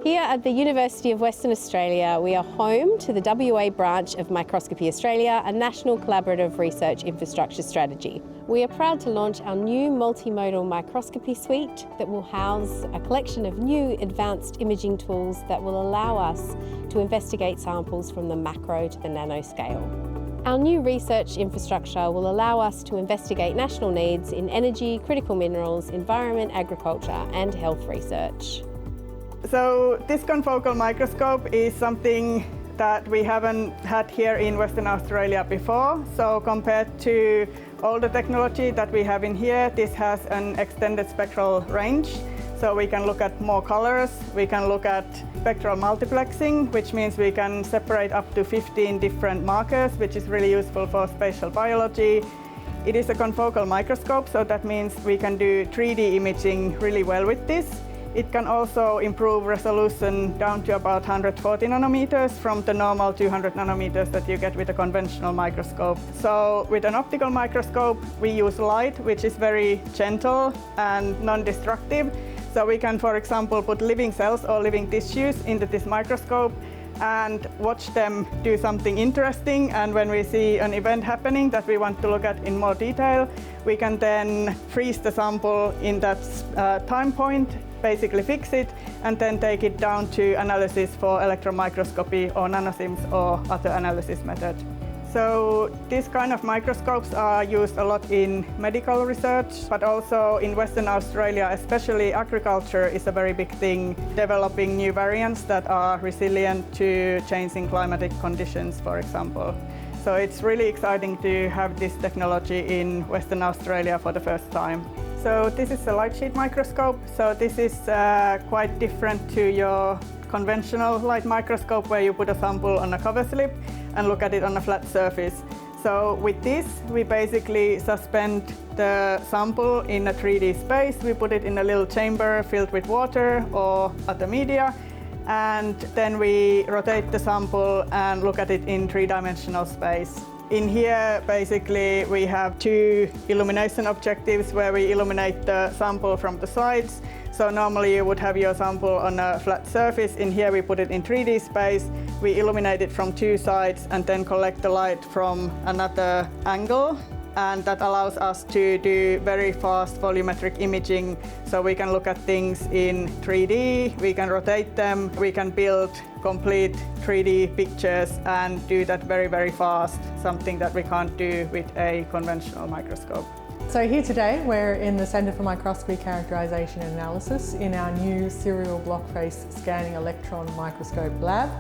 Here at the University of Western Australia, we are home to the WA branch of Microscopy Australia, a national collaborative research infrastructure strategy. We are proud to launch our new multimodal microscopy suite that will house a collection of new advanced imaging tools that will allow us to investigate samples from the macro to the nano scale. Our new research infrastructure will allow us to investigate national needs in energy, critical minerals, environment, agriculture and health research. So this confocal microscope is something that we haven't had here in Western Australia before. So compared to all the technology that we have in here, this has an extended spectral range. So we can look at more colors, we can look at spectral multiplexing, which means we can separate up to 15 different markers, which is really useful for spatial biology. It is a confocal microscope, so that means we can do 3D imaging really well with this. It can also improve resolution down to about 140 nanometers from the normal 200 nanometers that you get with a conventional microscope. So with an optical microscope, we use light, which is very gentle and non-destructive. So we can, for example, put living cells or living tissues into this microscope and watch them do something interesting. And when we see an event happening that we want to look at in more detail, we can then freeze the sample in that time point, basically fix it, and then take it down to analysis for electron microscopy or nanosims or other analysis method. So these kind of microscopes are used a lot in medical research, but also in Western Australia, especially agriculture is a very big thing, developing new variants that are resilient to changing climatic conditions, for example. So it's really exciting to have this technology in Western Australia for the first time. So this is a light sheet microscope. So this is quite different to your conventional light microscope where you put a sample on a cover slip and look at it on a flat surface. So with this, we basically suspend the sample in a 3D space. We put it in a little chamber filled with water or other media, and then we rotate the sample and look at it in three-dimensional space. In here, basically, we have two illumination objectives where we illuminate the sample from the sides. So normally you would have your sample on a flat surface. In here, we put it in 3D space. We illuminate it from two sides and then collect the light from another angle. And that allows us to do very fast volumetric imaging. So we can look at things in 3D, we can rotate them, we can build complete 3D pictures and do that very, very fast, something that we can't do with a conventional microscope. So here today we're in the Centre for Microscopy Characterisation and Analysis in our new serial block face scanning electron microscope lab.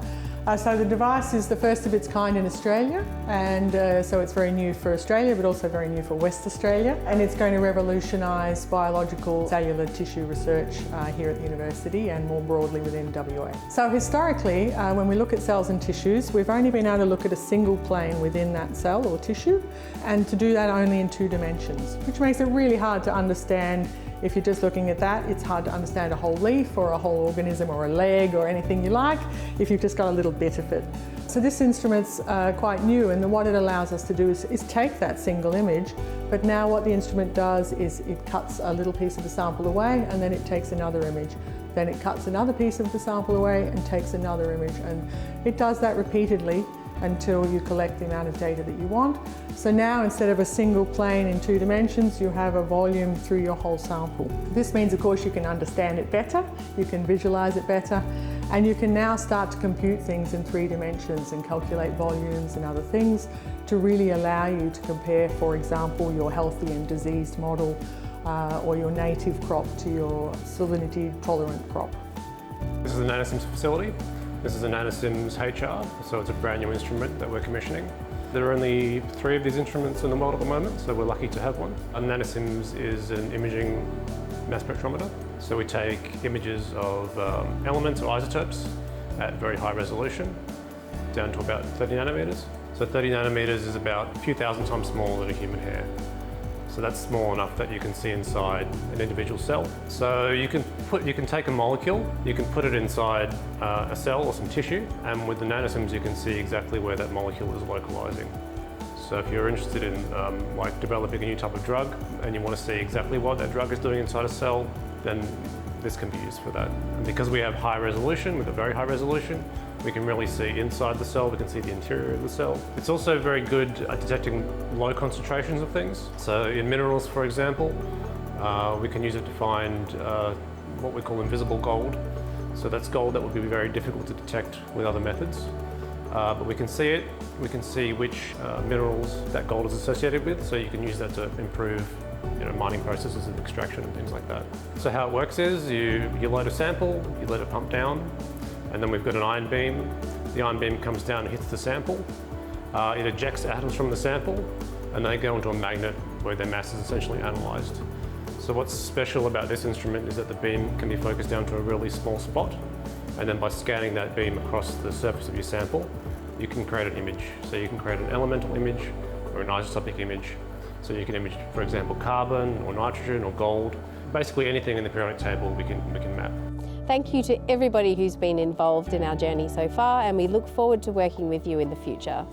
So the device is the first of its kind in Australia, and so it's very new for Australia but also very new for West Australia, and it's going to revolutionise biological cellular tissue research here at the university and more broadly within WA. So historically, when we look at cells and tissues, we've only been able to look at a single plane within that cell or tissue, and to do that only in 2 dimensions, which makes it really hard to understand. If you're just looking at that, it's hard to understand a whole leaf or a whole organism or a leg or anything you like if you've just got a little bit of it. So this instrument's quite new, and what it allows us to do is take that single image, but now what the instrument does is it cuts a little piece of the sample away and then it takes another image. Then it cuts another piece of the sample away and takes another image, and it does that repeatedly until you collect the amount of data that you want. So now instead of a single plane in 2 dimensions, you have a volume through your whole sample. This means, of course, you can understand it better, you can visualize it better, and you can now start to compute things in 3 dimensions and calculate volumes and other things to really allow you to compare, for example, your healthy and diseased model or your native crop to your salinity tolerant crop. This is the NanoSims facility. This is a NanoSims HR, so it's a brand new instrument that we're commissioning. There are only 3 of these instruments in the world at the moment, so we're lucky to have one. A NanoSims is an imaging mass spectrometer. So we take images of elements or isotopes at very high resolution, down to about 30 nanometers. So 30 nanometers is about a few thousand times smaller than a human hair. So that's small enough that you can see inside an individual cell. So you can take a molecule, you can put it inside a cell or some tissue, and with the nanosims you can see exactly where that molecule is localizing. So if you're interested in like developing a new type of drug and you want to see exactly what that drug is doing inside a cell, then this can be used for that. And because we have high resolution, with a very high resolution, we can really see inside the cell, we can see the interior of the cell. It's also very good at detecting low concentrations of things. So in minerals, for example, we can use it to find what we call invisible gold. So that's gold that would be very difficult to detect with other methods. But we can see it, we can see which minerals that gold is associated with, so you can use that to improve mining processes and extraction and things like that. So how it works is you load a sample, you let it pump down, and then we've got an ion beam. The ion beam comes down and hits the sample. It ejects atoms from the sample, and they go into a magnet where their mass is essentially analysed. So what's special about this instrument is that the beam can be focused down to a really small spot, and then by scanning that beam across the surface of your sample, you can create an image. So you can create an elemental image or an isotopic image. So you can image, for example, carbon or nitrogen or gold. Basically anything in the periodic table we can map. Thank you to everybody who's been involved in our journey so far, and we look forward to working with you in the future.